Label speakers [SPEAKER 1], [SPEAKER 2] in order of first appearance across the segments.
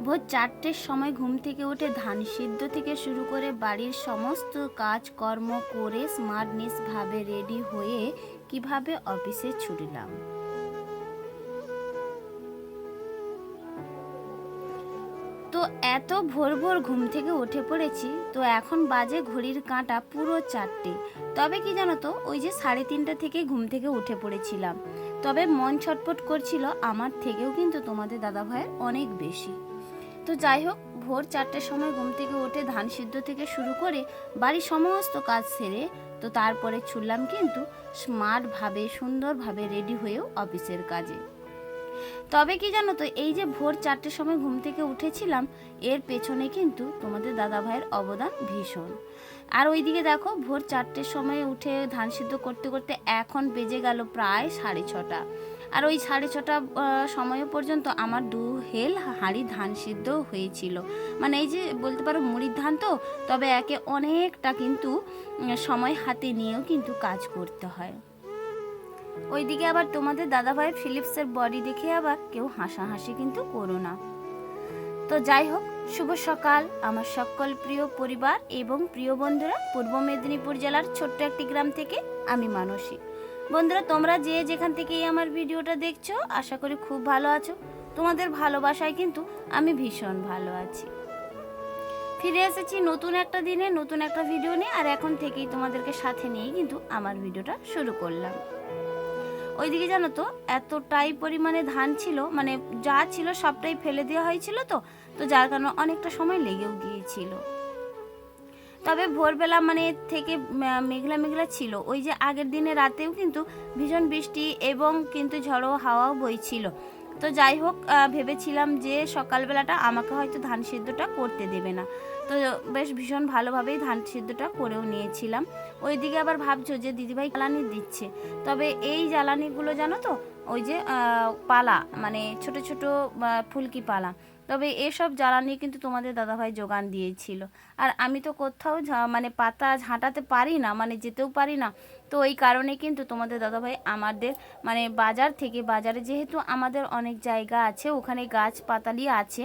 [SPEAKER 1] ভোর 4টের সময় ঘুম থেকে উঠে ধান সিদ্ধ থেকে শুরু করে বাড়ির সমস্ত কাজকর্ম করে স্মার্টনেসভাবে রেডি হয়ে কিভাবে অফিসে ছুটলাম। তো এত ভোর ভোর ঘুম থেকে উঠে পড়েছি, তো এখন বাজে ঘড়ির কাঁটা পুরো 4টে। তবে কি জানো তো, ওই যে 3:30 থেকে ঘুম থেকে উঠে পড়েছিলাম, তবে মন ছটফট করছিল আমার থেকেও কিন্তু তোমাদের দাদাভাইয়ের অনেক বেশি। তো যাই হোক, ভোর 4টের সময় ঘুম থেকে উঠে ধান সিদ্ধ থেকে শুরু করে বাড়ির সমস্ত কাজ সেরে তো তারপরে ছুটলাম কিন্তু স্মার্টভাবে সুন্দরভাবে রেডি হয়েও অফিসের কাজে। তবে কি জানো তো, এই যে ভোর 4টের সময় ঘুম থেকে উঠেছিলাম, এর পেছনে কিন্তু তোমাদের দাদা ভাইয়ের অবদান ভীষণ। আর ওইদিকে দেখো, ভোর 4টের সময় উঠে ধান সিদ্ধ করতে করতে এখন বেজে গেল প্রায় 6:30। আর ওই 6:30 সময় পর্যন্ত আমার 2 হেল হাঁড়ি ধান সিদ্ধ হয়েছিল। মানে এই যে বলতে পারো মুড়ির ধান, তো তবে একে অনেকটা কিন্তু সময় হাতে নিয়েও কিন্তু কাজ করতে হয়। ওইদিকে আবার তোমাদের দাদাভাই ফিলিপসের বডি দেখে আবার কেউ হাসাহাসি কিন্তু করো না। তো যাই হোক, শুভ সকাল আমার সকল প্রিয় পরিবার এবং প্রিয় বন্ধুরা। পূর্ব মেদিনীপুর জেলার ছোট্ট একটি গ্রাম থেকে আমি মানসী। বন্ধুরা, তোমরা যে যেখান থেকে আমার ভিডিওটা দেখছো, আশা করি খুব ভালো আছো। তোমাদের ভালোবাসায় কিন্তু আমি ভীষণ ভালো আছি। ফিরে এসেছি নতুন একটা দিনে নতুন একটা ভিডিও নিয়ে, আর এখন থেকেই তোমাদেরকে সাথে নিয়েই কিন্তু আমার ভিডিওটা শুরু করলাম। ওইদিকে জানো তো, এতটাই পরিমাণে ধান ছিল, মানে যা ছিল সবটাই ফেলে দেওয়া হয়েছিল, তো যার কারণে অনেকটা সময় লেগেও গিয়েছিল। তবে ভোরবেলা মানে থেকে মেঘলা মেঘলা ছিল। ওই যে আগের দিনে রাতেও কিন্তু ভীষণ বৃষ্টি এবং কিন্তু ঝড়ো হাওয়াও বইছিল। তো যাই হোক, ভেবেছিলাম যে সকালবেলাটা আমাকে হয়তো ধান সিদ্ধটা করতে দেবে না। তো বেশ ভীষণ ভালোভাবেই ধান সিদ্ধটা করেও নিয়েছিলাম। ওইদিকে আবার ভাবছো যে দিদিভাই জ্বালানি দিচ্ছে, তবে এই জ্বালানিগুলো জানো তো, ওই যে পালা, মানে ছোট ছোট ফুলকি পালা, তবে এসব জ্বালানি কিন্তু তোমাদের দাদাভাই যোগান দিয়েছিল। আর আমি তো কোথাও মানে পাতা ঝাঁটাতে পারি না, মানে যেতেও পারি না। তো এই কারণে কিন্তু তোমাদের দাদাভাই আমাদের মানে বাজারে যেহেতু আমাদের অনেক জায়গা আছে, ওখানে গাছ পাতালি আছে।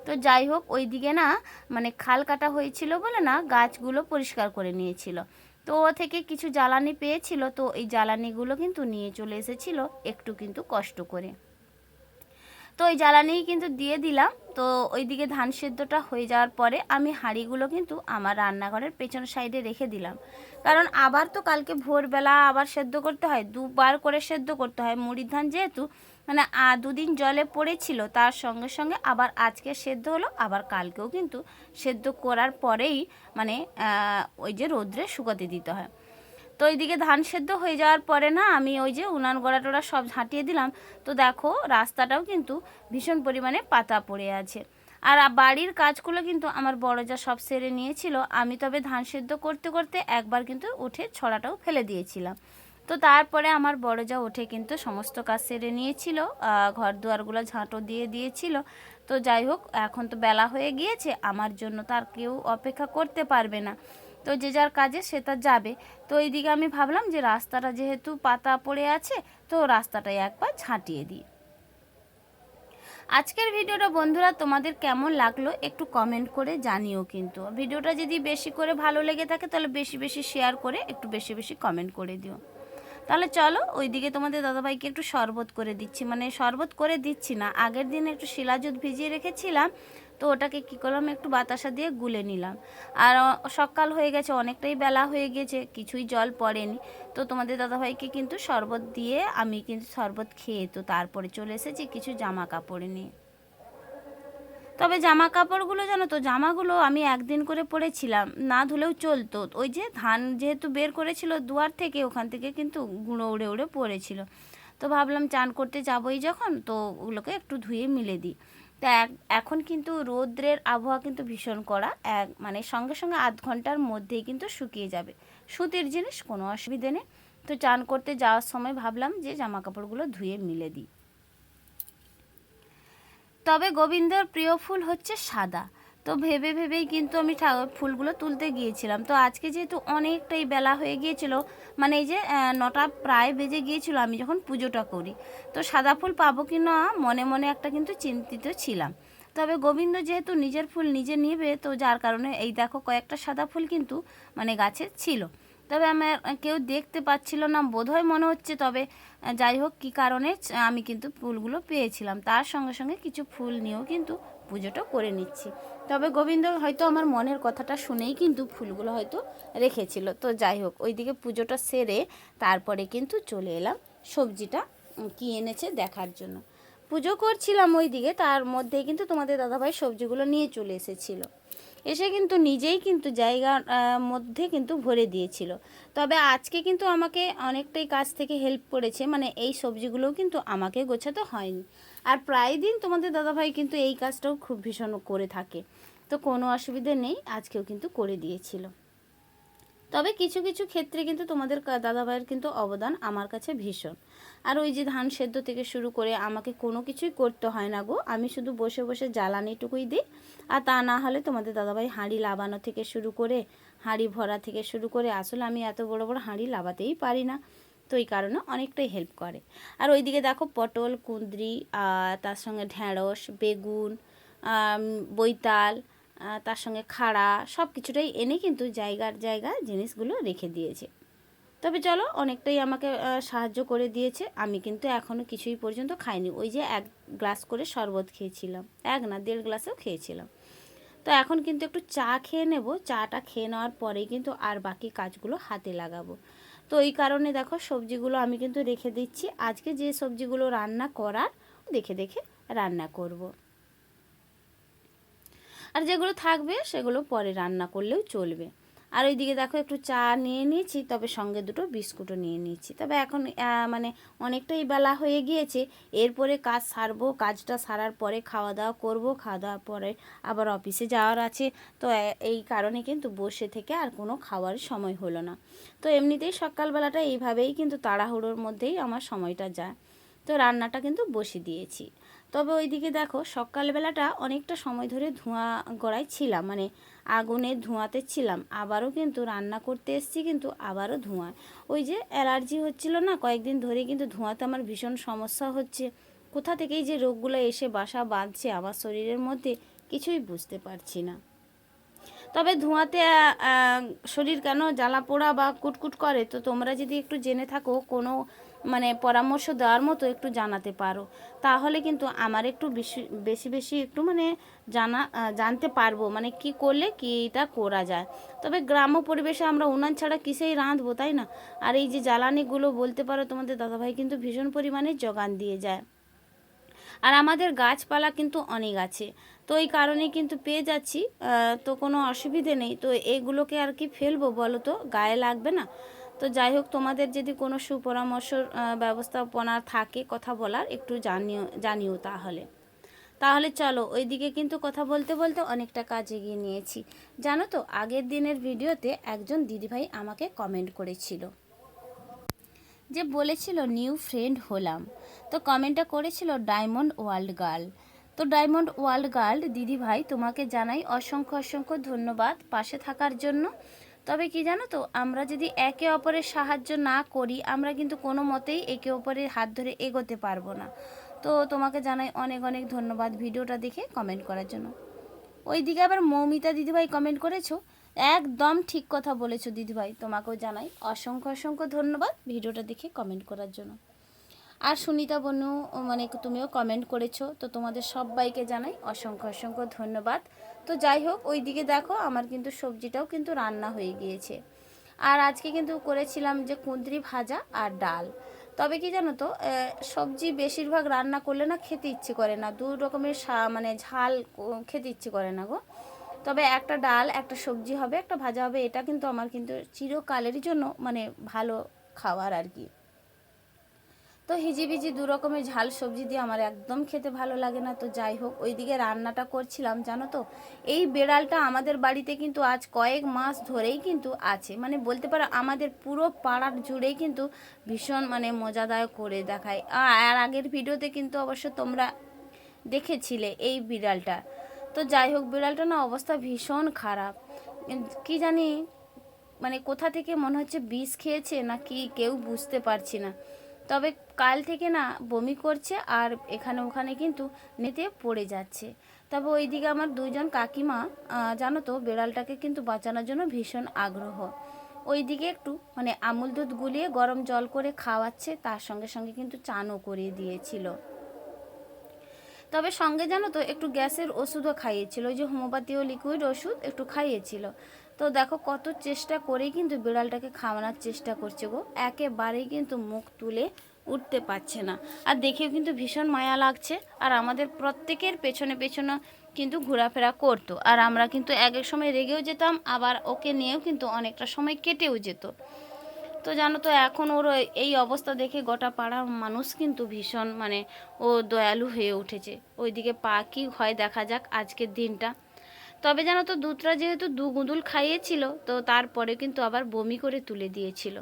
[SPEAKER 1] তো যাই হোক, ওই দিকে না মানে খাল কাটা হয়েছিল বলে না, গাছগুলো পরিষ্কার করে নিয়েছিল। তো ও থেকে কিছু জ্বালানি পেয়েছিল, তো এই জ্বালানিগুলো কিন্তু নিয়ে চলে এসেছিল একটু কিন্তু কষ্ট করে। তো ওই জ্বালানিই কিন্তু দিয়ে দিলাম। তো ওইদিকে ধান সেদ্ধটা হয়ে যাওয়ার পরে আমি হাঁড়িগুলো কিন্তু আমার রান্নাঘরের পেছন সাইডে রেখে দিলাম, কারণ আবার তো কালকে ভোরবেলা আবার সেদ্ধ করতে হয়, 2বার করে সেদ্ধ করতে হয় মুড়ির ধান, যেহেতু মানে 2 দিন জলে পড়েছিল, তার সঙ্গে সঙ্গে আবার আজকে সেদ্ধ হলো, আবার কালকেও কিন্তু সেদ্ধ করার পরেই মানে ওই যে রোদ্রে শুকাতে দিতে হয়। তো এইদিকে ধান সেদ্ধ হয়ে যাওয়ার পরে না আমি ওই যে উনান গোড়া টোড়া সব ঝাঁটিয়ে দিলাম। তো দেখো, রাস্তাটাও কিন্তু ভীষণ পরিমাণে পাতা পড়ে আছে। আর বাড়ির কাজগুলো কিন্তু আমার বড় যা সব সেরে নিয়েছিল। আমি তবে ধান সেদ্ধ করতে করতে একবার কিন্তু উঠে ছড়াটাও ফেলে দিয়েছিলাম। তো তারপরে আমার বড় যা উঠে কিন্তু সমস্ত কাজ সেরে নিয়েছিল, ঘর দুয়ারগুলো ঝাঁটো দিয়ে দিয়েছিল। তো যাই হোক, এখন তো বেলা হয়ে গিয়েছে, আমার জন্য তার কেউ অপেক্ষা করতে পারবে না। তো যে যার কাজে সে তার যাবে। তো এইদিকে আমি ভাবলাম যে রাস্তাটা যেহেতু পাতা পড়ে আছে, তো রাস্তাটাই একবার ঝাঁটিয়ে দিই। আজকের ভিডিওটা বন্ধুরা তোমাদের কেমন লাগলো একটু কমেন্ট করে জানিও। কিন্তু ভিডিওটা যদি বেশি করে ভালো লেগে থাকে, তাহলে বেশি বেশি শেয়ার করে একটু বেশি বেশি কমেন্ট করে দিও। তাহলে চলো, ওইদিকে তোমাদের দাদাভাইকে একটু শরবত করে দিচ্ছি, মানে শরবত করে দিচ্ছি না, আগের দিন একটু শিলাজুত ভিজিয়ে রেখেছিলাম, তো ওটাকে কী করলাম, একটু বাতাসা দিয়ে গুলে নিলাম। আর সকাল হয়ে গেছে, অনেকটাই বেলা হয়ে গেছে, কিছুই জল পড়েনি। তো তোমাদের দাদাভাইকে কিন্তু শরবত দিয়ে আমি কিন্তু শরবত খেয়ে তো তারপরে চলে এসেছি কিছু জামা কাপড় নিয়ে। তবে জামা কাপড়গুলো জানো তো, জামাগুলো আমি একদিন করে পরেছিলাম, না ধুলেও চলতো। ওই যে ধান যেহেতু বের করেছিল দুয়ার থেকে, ওখান থেকে কিন্তু গুঁড়ো উড়ে উড়ে পড়েছিল। তো ভাবলাম চান করতে যাবোই যখন, তো ওগুলোকে একটু ধুয়ে মিলে দিই। তো এখন কিন্তু রৌদ্রের আবহাওয়া কিন্তু ভীষণ কড়া, মানে সঙ্গে সঙ্গে আধ ঘন্টার মধ্যেই কিন্তু শুকিয়ে যাবে। সুতির জিনিস, কোনো অসুবিধে নেই। তো চান করতে যাওয়ার সময় ভাবলাম যে জামা কাপড়গুলো ধুয়ে মিলে দিই। তবে গোবিন্দর প্রিয় ফুল হচ্ছে সাদা। তো ভেবে ভেবেই কিন্তু আমি ফুলগুলো তুলতে গিয়েছিলাম। তো আজকে যেহেতু অনেকটাই বেলা হয়ে গিয়েছিল, মানে এই যে 9টা প্রায় বেজে গিয়েছিল আমি যখন পুজোটা করি, তো সাদা ফুল পাবো কি না মনে মনে একটা কিন্তু চিন্তিত ছিলাম। তো তবে গোবিন্দ যেহেতু নিজের ফুল নিজে নেবে, তো যার কারণে এই দেখো কয়েকটা সাদা ফুল কিন্তু মানে গাছে ছিল, তবে আমার কেউ দেখতে পাচ্ছিল না বোধহয় মনে হচ্ছে। তবে যাই হোক কী কারণে আমি কিন্তু ফুলগুলো পেয়েছিলাম, তার সঙ্গে সঙ্গে কিছু ফুল নিয়েও কিন্তু পুজোটা করে নিচ্ছি। তবে গোবিন্দ হয়তো আমার মনের কথাটা শুনেই কিন্তু ফুলগুলো হয়তো রেখেছিল। তো যাই হোক ওইদিকে পুজোটা সেরে তারপরে কিন্তু চলে এলাম সবজিটা কী এনেছে দেখার জন্য। পুজো করছিলাম ওইদিকে, তার মধ্যেই কিন্তু তোমাদের দাদাভাই সবজিগুলো নিয়ে চলে এসেছিলো, এসে কিন্তু নিজেই কিন্তু জায়গার মধ্যে কিন্তু ভরে দিয়েছিল। তবে আজকে কিন্তু আমাকে অনেকটাই কাজ থেকে হেল্প করেছে, মানে এই সবজিগুলোও কিন্তু আমাকে গোছাতে হয়নি। আর প্রায় দিন তোমাদের দাদাভাই কিন্তু এই কাজটাও খুব ভীষণ করে থাকে, তো কোনো অসুবিধে নেই, আজকেও কিন্তু করে দিয়েছিল। তবে কিছু কিছু ক্ষেত্রে কিন্তু তোমাদের দাদাভাইয়ের কিন্তু অবদান আমার কাছে ভীষণ। আর ওই যে ধান সেদ্ধ থেকে শুরু করে আমাকে কোনো কিছুই করতে হয় না গো, আমি শুধু বসে বসে জ্বালানিটুকুই দিই। আর তা না হলে তোমাদের দাদাভাই হাঁড়ি লাবানো থেকে শুরু করে, হাঁড়ি ভরা থেকে শুরু করে, আসলে আমি এত বড় বড় হাঁড়ি লাবাতেই পারি না, তো এই কারণে অনেকটাই হেল্প করে। আর ওইদিকে দেখো পটল, কুঁদরি, তার সঙ্গে ঢ্যাঁড়স, বেগুন, বৈতাল, তার সঙ্গে খাড়া, সব কিছুটাই এনে কিন্তু জায়গার জায়গা জিনিসগুলো রেখে দিয়েছে। তবে চলো অনেকটাই আমাকে সাহায্য করে দিয়েছে। আমি কিন্তু এখনও কিছুই পর্যন্ত খাইনি, ওই যে 1 গ্লাস করে শরবত খেয়েছিলাম, 1 না 1.5 গ্লাসও খেয়েছিলাম। তো এখন কিন্তু একটু চা খেয়ে নেব, চাটা খেয়ে নেওয়ার পরেই কিন্তু আর বাকি কাজগুলো হাতে লাগাবো। তো এই কারণে দেখো সবজিগুলো আমি কিন্তু রেখে দিচ্ছি, আজকে যে সবজিগুলো রান্না করার দেখে দেখে রান্না করব। আর যেগুলো থাকবে সেগুলো পরে রান্না করলেও চলবে। আর ওইদিকে দেখো একটু চা নিয়ে নিয়েছি, তবে সঙ্গে 2টো বিস্কুটও নিয়ে নিয়েছি। তবে এখন মানে অনেকটাই বেলা হয়ে গিয়েছে, এরপরে কাজ সারবো, কাজটা সারার পরে খাওয়া দাওয়া করব, খাওয়া দাওয়ার পরে আবার অফিসে যাওয়ার আছে। তো এই কারণে কিন্তু বসে থেকে আর কোনো খাওয়ার সময় হলো না। তো এমনিতেই সকালবেলাটা এইভাবেই কিন্তু তাড়াহুড়োর মধ্যেই আমার সময়টা যায়। তো রান্নাটা কিন্তু বসে দিয়েছি। তবে ওইদিকে দেখো সকালবেলাটা অনেকটা সময় ধরে ধোঁয়া গড়াই ছিলাম, মানে আগুনের ধোঁয়াতে ছিলাম, আবারও কিন্তু রান্না করতে এসেছি কিন্তু আবারও ধোঁয়া। ওই যে অ্যালার্জি হচ্ছিল না কয়েকদিন ধরে, কিন্তু ধোঁয়াতে আমার ভীষণ সমস্যা হচ্ছে। কোথা থেকেই যে রোগগুলো এসে বাসা বাঁধছে আমার শরীরের মধ্যে কিছুই বুঝতে পারছি না। তবে ধোঁয়াতে শরীর কেন জ্বালা পোড়া বা কুটকুট করে, তো তোমরা যদি একটু জেনে থাকো কোনো মানে পরামর্শ দেওয়ার মতো একটু জানাতে পারো, তাহলে কিন্তু আমার একটু বেশি বেশি বেশি একটু মানে জানতে পারবো, মানে কি করলে কীটা করা যায়। তবে গ্রাম্য পরিবেশে আমরা উনান ছাড়া কিসেই রাঁধবো, তাই না? আর এই যে জ্বালানিগুলো বলতে পারো তোমাদের দাদাভাই কিন্তু ভীষণ পরিমাণে যোগান দিয়ে যায়। আর আমাদের গাছপালা কিন্তু অনেক আছে, তো এই কারণে কিন্তু পেয়ে যাচ্ছি, তো কোনো অসুবিধে নেই। তো এগুলোকে আর কি ফেলবো বলো তো, গায়ে লাগবে না? তো যাই হোক তোমাদের যদি কোনো সুপরামর্শর ব্যবস্থাপনা থাকে কথা বলার, একটু জানিও তাহলে। তাহলে চলো ওইদিকে কিন্তু কথা বলতে বলতে অনেকটা কাজ এগিয়ে নিয়েছি। জানো তো আগের দিনের ভিডিওতে একজন দিদিভাই আমাকে কমেন্ট করেছিল, যে বলেছিল নিউ ফ্রেন্ড হলাম। তো কমেন্টটা করেছিল ডায়মন্ড ওয়ার্ল্ড গার্ল। তো ডায়মন্ড ওয়ার্ল্ড গার্ল দিদি ভাই তোমাকে জানাই অসংখ্য অসংখ্য ধন্যবাদ পাশে থাকার জন্য। তবে কি জানো তো, আমরা যদি একে অপরের সাহায্য না করি আমরা কিন্তু কোনো মতেই একে অপরের হাত ধরে এগোতে পারবো না। তো তোমাকে জানাই অনেক অনেক ধন্যবাদ ভিডিওটা দেখে কমেন্ট করার জন্য। ওইদিকে আবার মৌমিতা দিদিভাই কমেন্ট করেছো, একদম ঠিক কথা বলেছো দিদিভাই, তোমাকেও জানাই অসংখ্য অসংখ্য ধন্যবাদ ভিডিওটা দেখে কমেন্ট করার জন্য। আর সুনিতা বনু মানে তুমিও কমেন্ট করেছো, তো তোমাদের সবাইকে জানাই অসংখ্য অসংখ্য ধন্যবাদ। তো যাই হোক ওইদিকে দেখো আমার কিন্তু সবজিটাও কিন্তু রান্না হয়ে গিয়েছে। আর আজকে কিন্তু করেছিলাম যে কুঁদরি ভাজা আর ডাল। তবে কি জানো তো, সবজি বেশিরভাগ রান্না করলে না খেতে ইচ্ছে করে না, 2 রকমের মানে ঝাল খেতে ইচ্ছে করে না গো। তবে একটা ডাল একটা সবজি হবে, একটা ভাজা হবে, এটা কিন্তু আমার কিন্তু চিরকালের জন্য মানে ভালো খাবার আর কি। তো হিজিবিজি 2 রকমের ঝাল সবজি দিয়ে আমার একদম খেতে ভালো লাগে না। তো যাই হোক ওইদিকে রান্নাটা করছিলাম, জানো তো এই বেড়ালটা আমাদের বাড়িতে কিন্তু আজ কয়েক মাস ধরেই কিন্তু আছে, মানে বলতে পারো আমাদের পুরো পাড়ার জুড়েই কিন্তু ভীষণ মানে মজাদায়ক করে দেখায়। আর আগের ভিডিওতে কিন্তু অবশ্য তোমরা দেখেছিলে এই বিড়ালটা। তো যাই হোক বিড়ালটা না অবস্থা ভীষণ খারাপ, কি জানি মানে কোথা থেকে মনে হচ্ছে বিষ খেয়েছে না কি কেউ বুঝতে পারছি না। তবে কাল থেকে না বমি করছে আর এখানে ওখানে কিন্তু নেতে পড়ে যাচ্ছে। তবে ওইদিকে আমার দুইজন কাকিমা জানো তো বিড়ালটাকে কিন্তু বাঁচানোর জন্য ভীষণ আগ্রহ। ওইদিকে একটু মানে আমুল দুধ গুলিয়ে গরম জল করে খাওয়াচ্ছে, তার সঙ্গে সঙ্গে কিন্তু চানও করিয়ে দিয়েছিল। তবে সঙ্গে জানো তো একটু গ্যাসের ওষুধও খাইয়েছিল, ওই যে হোমিওপ্যাথিও লিকুইড ওষুধ একটু খাইয়েছিল। তো দেখো কত চেষ্টা করেই কিন্তু বিড়ালটাকে খাওয়ানোর চেষ্টা করছে গো, একেবারেই কিন্তু মুখ তুলে উঠতে পারছে না। আর দেখেও কিন্তু ভীষণ মায়া লাগছে। আর আমাদের প্রত্যেকের পেছনে পেছনে কিন্তু ঘোরাফেরা করতো, আর আমরা কিন্তু এক এক সময় রেগেও যেতাম, আবার ওকে নিয়েও কিন্তু অনেকটা সময় কেটেও যেত। তো জানো তো এখন ওর এই অবস্থা দেখে গোটা পাড়ার মানুষ কিন্তু ভীষণ মানে ও দয়ালু হয়ে উঠেছে। ওইদিকে পা কি হয় দেখা যাক আজকের দিনটা। তবে জানো তো দুধটা যেহেতু দু গুঁদুল খাইয়েছিল, তো তারপরে কিন্তু আবার বমি করে তুলে দিয়েছিল।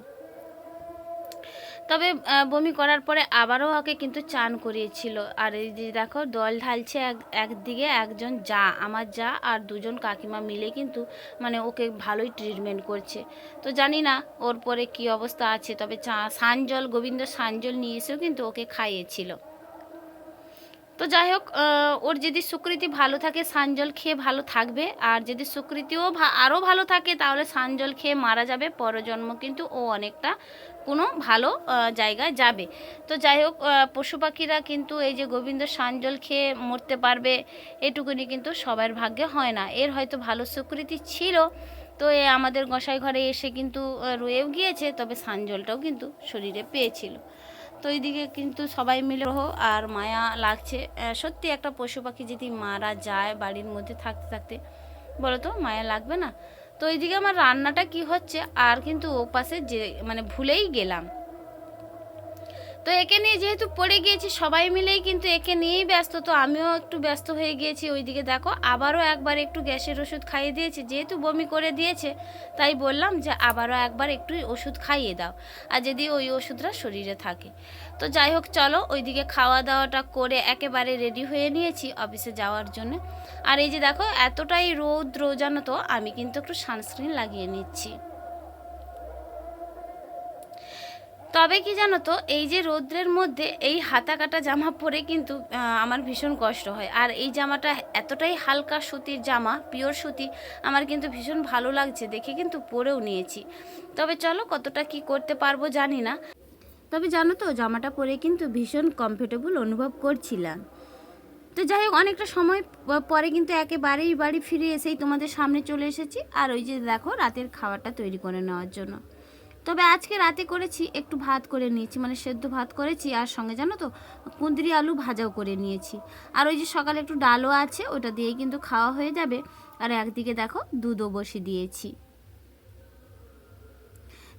[SPEAKER 1] তবে বমি করার পরে আবারও ওকে কিন্তু চান করিয়েছিল। আর এই যে দেখো দল ঢালছে, একদিকে একজন যা আমার যা আর দুজন কাকিমা মিলে কিন্তু মানে ওকে ভালোই ট্রিটমেন্ট করছে। তো জানি না ওর পরে কি অবস্থা আছে, তবে সানজল গোবিন্দ সানজল নিয়ে এসেও কিন্তু ওকে খাইয়েছিল। তো যাই হোক, ওর যদি সুকৃতি ভালো থাকে সানজল খেয়ে ভালো থাকবে, আর যদি সুকৃতিও আরও ভালো থাকে তাহলে সানজল খেয়ে মারা যাবে, পরজন্ম কিন্তু ও অনেকটা কোনো ভালো জায়গায় যাবে। তো যাই হোক, পশু পাখিরা কিন্তু এই যে গোবিন্দ সানজল খেয়ে মরতে পারবে এটুকুনি কিন্তু সবার ভাগ্যে হয় না। এর হয়তো ভালো সুকৃতি ছিল, তো এ আমাদের গোসাই ঘরে এসে কিন্তু রয়েও গিয়েছে, তবে সানজলটাও কিন্তু শরীরে পেয়েছিল। তো এইদিকে কিন্তু সবাই মিলে আর মায়া লাগছে। সত্যি একটা পশু পাখি যদি মারা যায় বাড়ির মধ্যে থাকতে থাকতে, বলো তো মায়া লাগবে না? তো এইদিকে আমার রান্নাটা কি হচ্ছে আর কিন্তু ও পাশে যে মানে ভুলেই গেলাম। তো একে নিয়ে যেহেতু পড়ে গিয়েছি সবাই মিলেই কিন্তু একে নিয়েই ব্যস্ত, তো আমিও একটু ব্যস্ত হয়ে গিয়েছি। ওইদিকে দেখো আবারও একবার একটু গ্যাসের ওষুধ খাইয়ে দিয়েছে, যেহেতু বমি করে দিয়েছে তাই বললাম যে আবারও একবার একটু ওষুধ খাইয়ে দাও, আর যদি ওই ওষুধটা শরীরে থাকে। তো যাই হোক চলো, ওইদিকে খাওয়া দাওয়াটা করে একেবারে রেডি হয়ে নিয়েছি অফিসে যাওয়ার জন্য। আর এই যে দেখো এতটাই রৌদ্র জানো তো, আমি কিন্তু একটু সানস্ক্রিন লাগিয়ে নিচ্ছি। তবে কি জানো তো, এই যে রৌদ্রের মধ্যে এই হাতা কাটা জামা পরে কিন্তু আমার ভীষণ কষ্ট হয়। আর এই জামাটা এতটাই হালকা সুতির জামা, পিওর সুতি, আমার কিন্তু ভীষণ ভালো লাগছে দেখে কিন্তু পরেও নিয়েছি। তবে চলো কতটা কি করতে পারবো জানি না, তবে জানো তো জামাটা পরে কিন্তু ভীষণ কমফোর্টেবল অনুভব করছিলাম। তো যাই হোক অনেকটা সময় পরে কিন্তু একেবারেই বাড়ি ফিরে এসেই তোমাদের সামনে চলে এসেছি। আর ওই যে দেখো রাতের খাবারটা তৈরি করে নেওয়ার জন্য। তবে আজকে রাতে করেছি একটু ভাত করে নিয়েছি, মানে সেদ্ধ ভাত করেছি, আর সঙ্গে জানো তো কুঁদরি আলু ভাজাও করে নিয়েছি। আর ওই যে সকালে একটু ডালও আছে, ওটা দিয়েই কিন্তু খাওয়া হয়ে যাবে। আর একদিকে দেখো দুধও বসিয়ে দিয়েছি।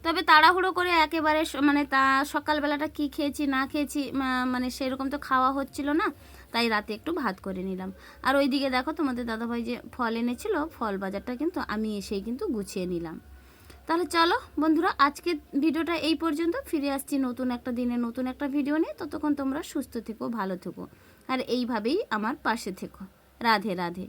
[SPEAKER 1] তবে তাড়াহুড়ো করে একেবারে মানে তা সকালবেলাটা কি খেয়েছি না খেয়েছি মানে সেরকম তো খাওয়া হচ্ছিল না, তাই রাতে একটু ভাত করে নিলাম। আর ওইদিকে দেখো তোমাদের দাদাভাই যে ফল এনেছিল, ফল বাজারটা কিন্তু আমি এসেই কিন্তু গুছিয়ে নিলাম। তাহলে চলো বন্ধুরা, আজকের ভিডিওটা এই পর্যন্ত। ফিরে আসছি নতুন একটা দিনে নতুন একটা ভিডিও নিয়ে। ততক্ষণ তোমরা সুস্থ থেকো, ভালো থেকো, আর এইভাবেই আমার পাশে থেকো। রাধে রাধে।